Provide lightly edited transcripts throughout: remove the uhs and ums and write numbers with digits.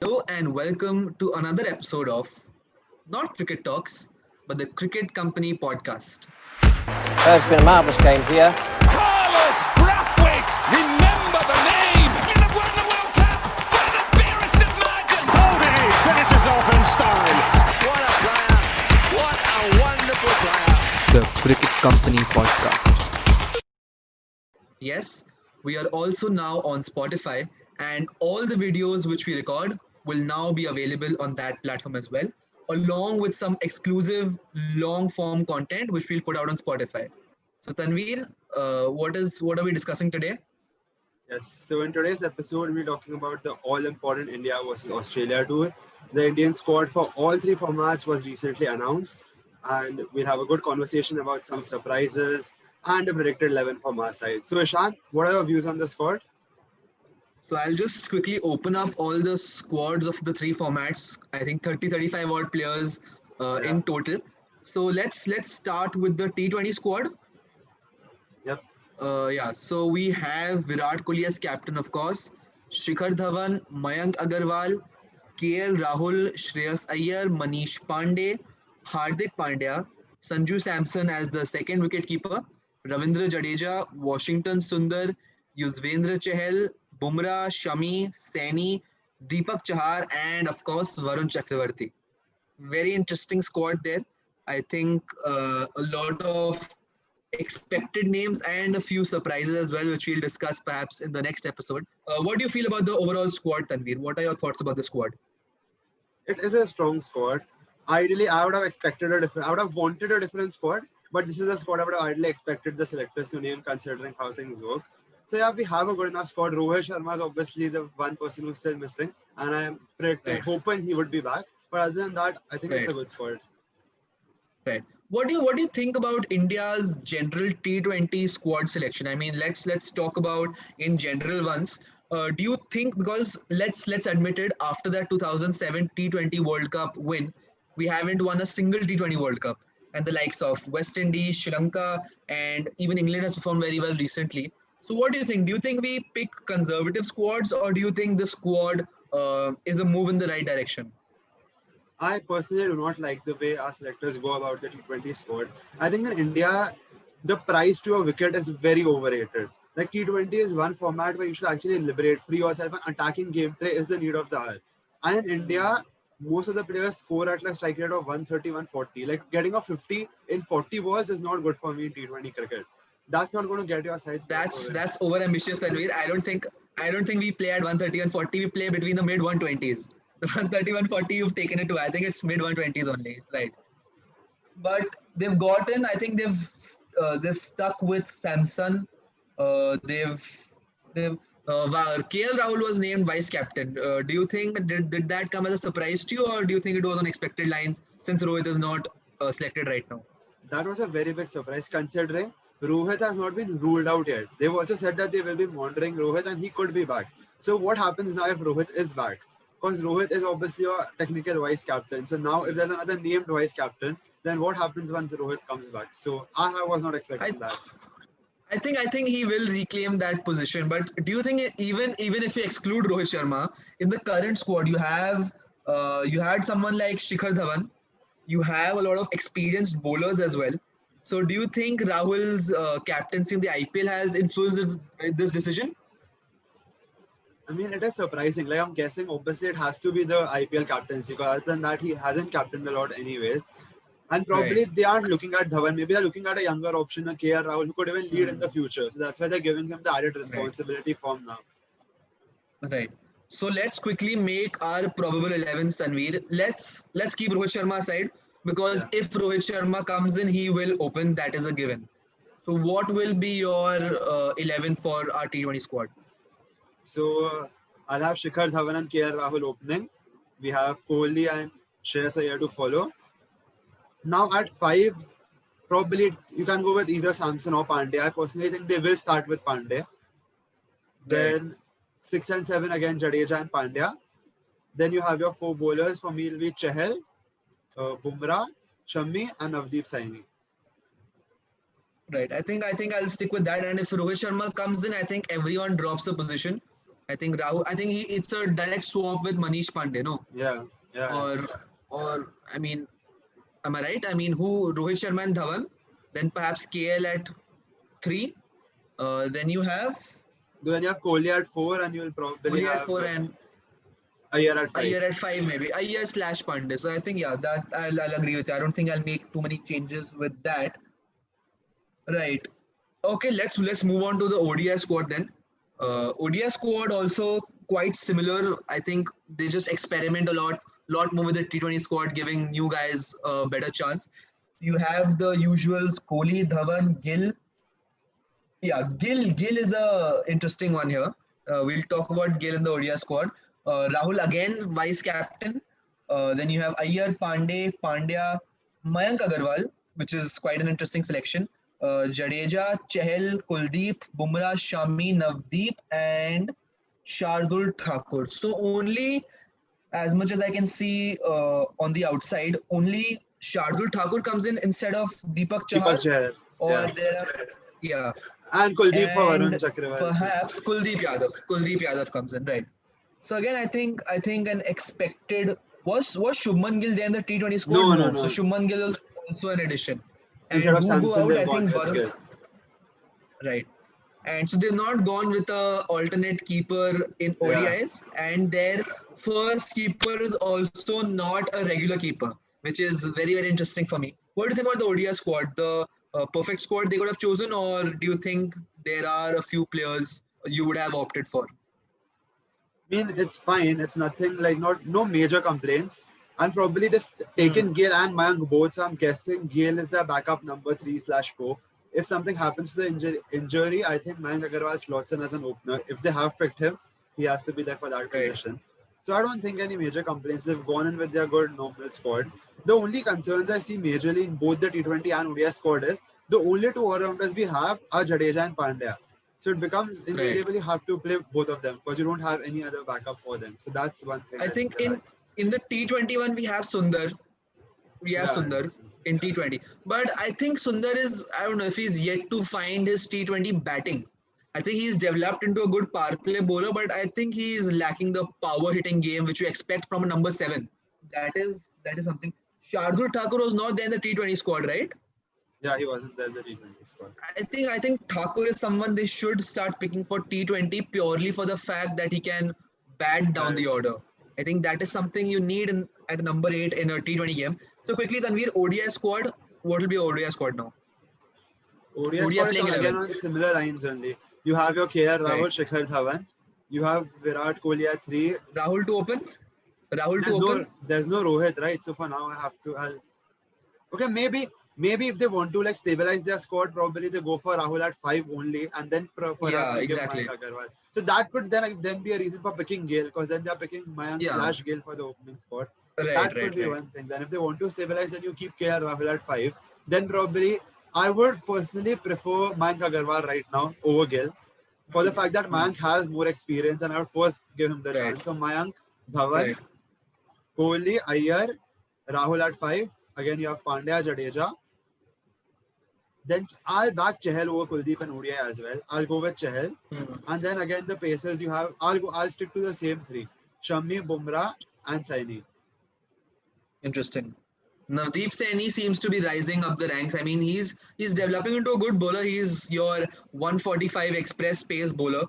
Hello and welcome to another episode of not Cricket Talks, but the Cricket Company podcast. It's been a marvellous game here. Carlos Brathwaite, remember the name. Women have won the World Cup by the barest of margins. Holding finishes off in style. What a player. What a wonderful player. The Cricket Company podcast. Yes, we are also now on Spotify, and all the videos which we record will now be available on that platform as well, along with some exclusive long form content which we'll put out on Spotify. So Tanveer, what are we discussing today? Yes, so in today's episode, we're talking about the all-important India versus Australia tour. The Indian squad for all three formats was recently announced, and we'll have a good conversation about some surprises and a predicted 11 from our side. So Ishan, what are your views on the squad? So I'll just quickly open up all the squads of the three formats. I think 35 odd players in total. So let's start with the T20 squad. Yep. So we have Virat Kohli as captain, of course, Shikhar Dhawan, Mayank Agarwal, KL Rahul, Shreyas Iyer, Manish Pandey, Hardik Pandya, Sanju Samson as the second wicketkeeper, Ravindra Jadeja, Washington Sundar, Yuzvendra Chahal, Bumrah, Shami, Saini, Deepak Chahar, and of course Varun Chakravarti. Very interesting squad there. I think a lot of expected names and a few surprises as well, which we'll discuss perhaps in the next episode. What do you feel about the overall squad, Tanveer? What are your thoughts about the squad? It is a strong squad. Ideally, I would have wanted a different squad, but this is a squad I would have ideally expected the selectors to name considering how things work. So yeah, we have a good enough squad. Rohit Sharma is obviously the one person who's still missing, and I am hoping he would be back. But other than that, I think it's a good squad. Right. What do you think about India's general T20 squad selection? I mean, let's talk about in general ones. Do you think, because let's admit it, after that 2007 T20 World Cup win, we haven't won a single T20 World Cup, and the likes of West Indies, Sri Lanka, and even England has performed very well recently. So what do you think? Do you think we pick conservative squads, or do you think the squad is a move in the right direction? I personally do not like the way our selectors go about the T20 squad. I think in India, the price to a wicket is very overrated. Like T20 is one format where you should actually liberate, free yourself, and attacking gameplay is the need of the hour. And in India, most of the players score at a strike rate of 130, 140. Like getting a 50 in 40 balls is not good for me in T20 cricket. That's not going to get your sides. That's over ambitious, Tanveer. I don't think we play at 130 and 40. We play between the mid 120s. The 130, 140 you've taken it to. I think it's mid 120s only, right? But they've gotten. I think they've stuck with Samson. KL Rahul was named vice captain. Do you think did that come as a surprise to you, or do you think it was on expected lines since Rohit is not selected right now? That was a very big surprise considering Rohit has not been ruled out yet. They've also said that they will be monitoring Rohit and he could be back. So what happens now if Rohit is back? Because Rohit is obviously a technical vice captain. So now if there's another named vice captain, then what happens once Rohit comes back? So I was not expecting that. I think he will reclaim that position. But do you think even if you exclude Rohit Sharma, in the current squad you had someone like Shikhar Dhawan, you have a lot of experienced bowlers as well. So do you think Rahul's captaincy in the IPL has influenced this decision? I mean, it is surprising. Like I'm guessing, obviously it has to be the IPL captaincy. Because other than that, he hasn't captained a lot anyways. And probably they aren't looking at Dhawan. Maybe they're looking at a younger option, a KL Rahul, who could even lead in the future. So that's why they're giving him the added responsibility from now. Right. So let's quickly make our probable 11s, Tanveer. Let's keep Rohit Sharma aside, because if Rohit Sharma comes in, he will open. That is a given. So what will be your 11 for our T20 squad? So I'll have Shikhar Dhawan and KL Rahul opening. We have Kohli and Shreyas Iyer to follow. Now at 5, probably you can go with either Samson or Pandey. I personally think they will start with Pandey. Then 6 and 7 again Jadeja and Pandya. Then you have your 4 bowlers. For me, it will be Chahal, Bumrah, Shami, and Navdeep Saini. Right. I think I'll stick with that. And if Rohit Sharma comes in, I think everyone drops a position. I think Rahul. I think it's a direct swap with Manish Pandey. No, Yeah, yeah. or I mean, am I right? I mean, who Rohit Sharma and Dhawan, then perhaps KL at 3. Then you have Then you have Kohli at 4, and you'll probably Kohli at have 4 and Iyer at 5. Iyer at 5 maybe. Iyer slash Pandey. So I think yeah, that I'll agree with you. I don't think I'll make too many changes with that. Right. Okay, let's move on to the ODI squad then. ODI squad also quite similar. I think they just experiment a lot more with the T20 squad, giving new guys a better chance. You have the usuals: Kohli, Dhawan, Gill. Yeah, Gill is a interesting one here. We'll talk about Gill in the ODI squad. Rahul again, vice captain. Then you have Iyer, Pandya, Mayank Agarwal, which is quite an interesting selection. Jadeja, Chahal, Kuldeep, Bumrah, Shami, Navdeep, and Shardul Thakur. So only, as much as I can see on the outside, only Shardul Thakur comes in instead of Deepak Deepak Chahar. Chahar. Or Yeah. there are, yeah. And Kuldeep for And Varun Chakravarti. perhaps Kuldeep Yadav comes in, right? So again, I think an expected was Shubman Gill there in the T20 squad? No. So Shubman Gill is also an addition. And Instead of who Samson, go out? they've I gone think with Varun. Gill. Right. And so they've not gone with a alternate keeper in ODIs, and their first keeper is also not a regular keeper, which is very, very interesting for me. What do you think about the ODI squad? The perfect squad they could have chosen, or do you think there are a few players you would have opted for? I mean, it's fine. It's nothing like no major complaints. And probably just taken Gill and Mayank both. So I'm guessing Gill is their backup number 3/4. If something happens to the injury, I think Mayank Agarwal slots in as an opener. If they have picked him, he has to be there for that position. So I don't think any major complaints. They've gone in with their good normal squad. The only concerns I see majorly in both the T20 and ODI squad is the only two all-rounders we have are Jadeja and Pandya. So it becomes invariably you have to play both of them because you don't have any other backup for them. So that's one thing. I think in the T21 we have Sundar. Sundar in T20. But I think Sundar is, I don't know if he's yet to find his T20 batting. I think he's developed into a good power play bowler, but I think he's lacking the power hitting game which you expect from a number 7. That is something. Shardul Thakur was not there in the T20 squad, right? Yeah, he wasn't there in the T20 squad. I think Thakur is someone they should start picking for T20 purely for the fact that he can bat down the order. I think that is something you need at number 8 in a T20 game. So quickly, Tanveer, ODI squad. What will be ODI squad now? ODI squad is again on similar lines only. You have your KL Rahul, Shikhar Dhawan. You have Virat Kohli at 3. Rahul to open. There's no Rohit, right? So for now, I have to. Okay, maybe if they want to like stabilize their squad, probably they go for Rahul at 5 only, and then perhaps exactly. Agarwal. So that could then be a reason for picking Gill, because then they are picking Mayank / Gill for the opening spot. That could be one thing. Then if they want to stabilize, then you keep KL Rahul at 5. Then probably I would personally prefer Mayank Agarwal right now over Gill, for the fact that Mayank has more experience, and I would first give him the chance. So Mayank, Dhawan, Kohli, Iyer, Rahul at 5. Again, you have Pandya, Jadeja. Then I'll back Chahal over Kuldeep and ODI as well. I'll go with Chahal. And then again, the pacers you have, I'll stick to the same 3. Shami, Bumrah and Saini. Interesting. Navdeep Saini seems to be rising up the ranks. I mean, he's developing into a good bowler. He's your 145 express pace bowler.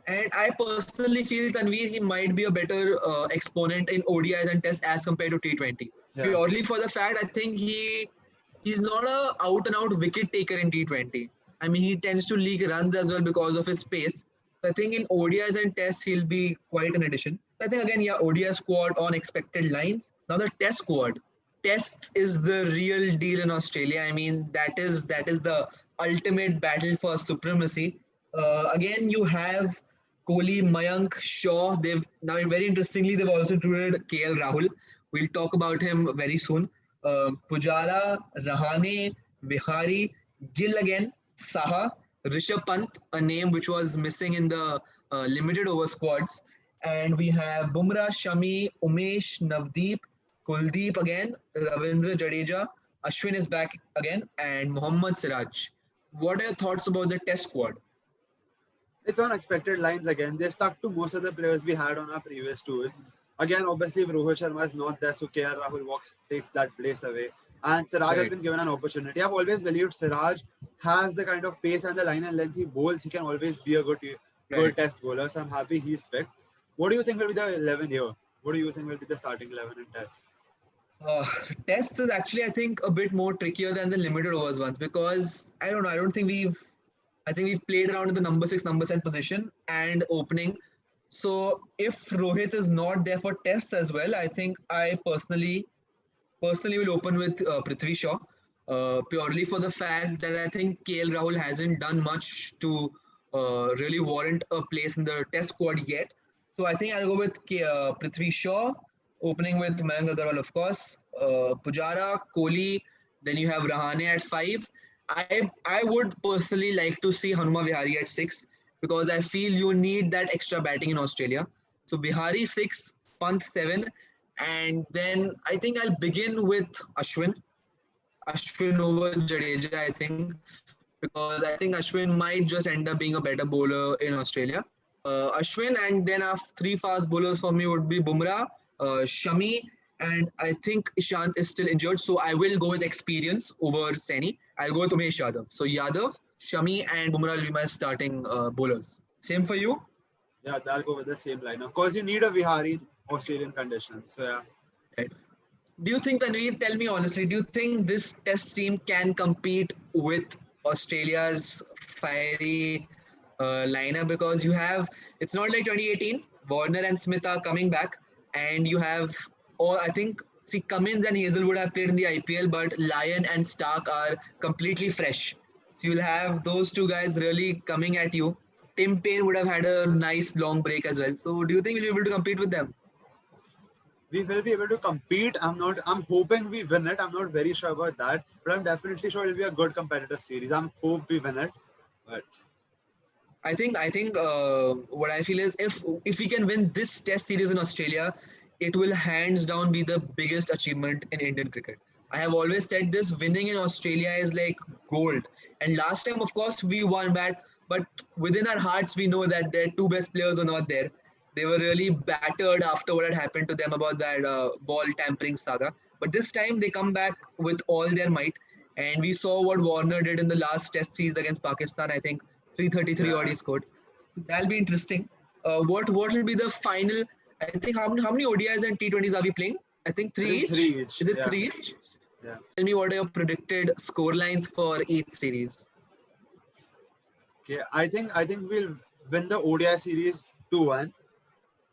And I personally feel, Tanveer, he might be a better exponent in ODIs and tests as compared to T20. Yeah. Purely for the fact, I think he's not a out-and-out wicket taker in T20. I mean, he tends to leak runs as well because of his pace. So I think in ODIs and tests, he'll be quite an addition. I think, again, ODI squad on expected lines. Now the test squad. Test is the real deal in Australia. I mean, that is the ultimate battle for supremacy. Again, you have Kohli, Mayank, Shaw. Now very interestingly, they've also included KL Rahul. We'll talk about him very soon. Pujara, Rahane, Vihari, Gill again, Saha, Rishabh Pant, a name which was missing in the limited over squads. And we have Bumrah, Shami, Umesh, Navdeep, Kuldeep again, Ravindra Jadeja, Ashwin is back again, and Mohammad Siraj. What are your thoughts about the test squad? it's on expected lines again. They stuck to most of the players we had on our previous tours. Again, obviously, if Rohit Sharma is not there, so KL Rahul takes that place away. And Siraj has been given an opportunity. I've always believed Siraj has the kind of pace and the line and length he bowls. He can always be a good test bowler. So I'm happy he's picked. What do you think will be the 11 here? What do you think will be the starting 11 in Test? Tests is actually, I think, a bit more trickier than the limited overs ones because I don't know. I think we've played around in the number 6, number 7 position and opening. So if Rohit is not there for tests as well, I think I personally will open with Prithvi Shaw purely for the fact that I think KL Rahul hasn't done much to really warrant a place in the test squad yet. So I think I'll go with Prithvi Shaw, opening with Mayank Agarwal, of course, Pujara, Kohli, then you have Rahane at 5. I would personally like to see Hanuma Vihari at 6 because I feel you need that extra batting in Australia. So Vihari 6, Pant 7, and then I think I'll begin with Ashwin over Jadeja, I think, because I think Ashwin might just end up being a better bowler in Australia. Ashwin, and then after 3 fast bowlers for me would be Bumrah, Shami, and I think Ishant is still injured, so I will go with experience over Saini. I'll go with Umesh Yadav. So Yadav, Shami, and Bumrah will be my starting bowlers. Same for you? Yeah, I'll go with the same line. Of course, you need a Vihari in Australian conditions. So yeah. Right. Do you think, Tanveer, tell me honestly, do you think this test team can compete with Australia's fiery lineup? Because you have, it's not like 2018, Warner and Smith are coming back, and you have, I think, Cummins and Hazelwood have played in the IPL, but Lyon and Stark are completely fresh. So you'll have those two guys really coming at you. Tim Payne would have had a nice long break as well. So do you think we'll be able to compete with them? We will be able to compete. I'm hoping we win it. I'm not very sure about that, but I'm definitely sure it'll be a good competitive series. I'm hope we win it, but I think what I feel is if we can win this test series in Australia, it will hands down be the biggest achievement in Indian cricket. I have always said this, winning in Australia is like gold. And last time, of course, we won bad, but within our hearts, we know that their 2 best players are not there. They were really battered after what had happened to them about that ball tampering saga. But this time they come back with all their might. And we saw what Warner did in the last test series against Pakistan. I think 333 odd he scored. So that'll be interesting. What will be the final? I think how many ODIs and T20s are we playing? I think 3 each. 3 each. Is it 3 each? Yeah. Tell me what are your predicted score lines for each series? Okay, I think we'll win the ODI series 2-1.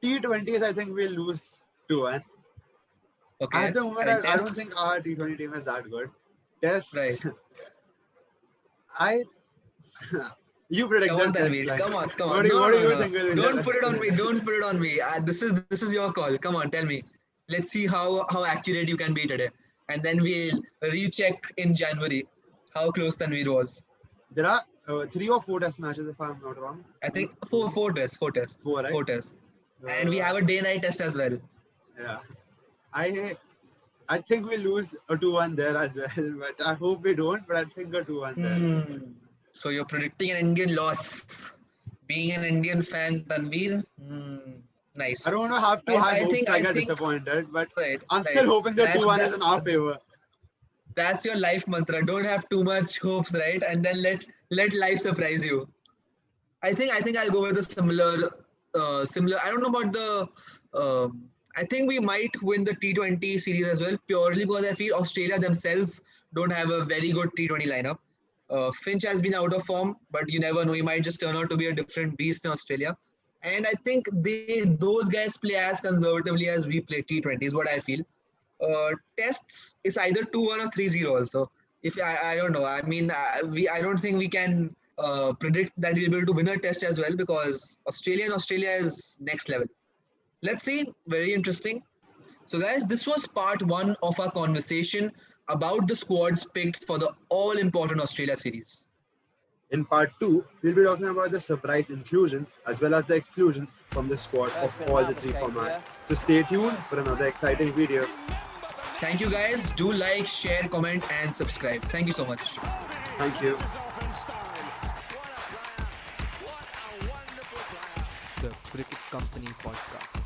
T20s, I think we'll lose 2-1. Okay. At the moment, And I don't think our T20 team is that good. Test. Right. You predict Come on, the test Tanveer. line. Come on. What do you think will be Don't the put it test on me. Don't put it on me. This is your call. Come on, tell me. Let's see how accurate you can be today, and then we'll recheck in January how close Tanveer was. There are 3 or 4 test matches, if I'm not wrong. I think four tests. 4 right? 4 tests, and we have a day-night test as well. Yeah. I think we'll lose a 2-1 there as well, but I hope we don't. But I think a 2-1 there. So you're predicting an Indian loss. Being an Indian fan, Tanveer, nice. I don't want to have too high hopes. I get disappointed, but I'm still hoping the 2-1 is in our favor. That's your life mantra. Don't have too much hopes, right? And then let life surprise you. I think I'll go with a similar. I don't know about the. I think we might win the T20 series as well, purely because I feel Australia themselves don't have a very good T20 lineup. Finch has been out of form, but you never know. He might just turn out to be a different beast in Australia. And I think those guys play as conservatively as we play T20 is what I feel. Tests, it's either 2-1 or 3-0 also. If I don't know. I mean, I don't think we can predict that we'll be able to win a test as well because Australia is next level. Let's see. Very interesting. So guys, this was part 1 of our conversation about the squads picked for the all-important Australia series. In part 2, we'll be talking about the surprise inclusions as well as the exclusions from the squad of all the 3 formats. So stay tuned for another exciting video. Thank you guys. Do like, share, comment and subscribe. Thank you so much. Thank you. What a wonderful Cricket Company Podcast.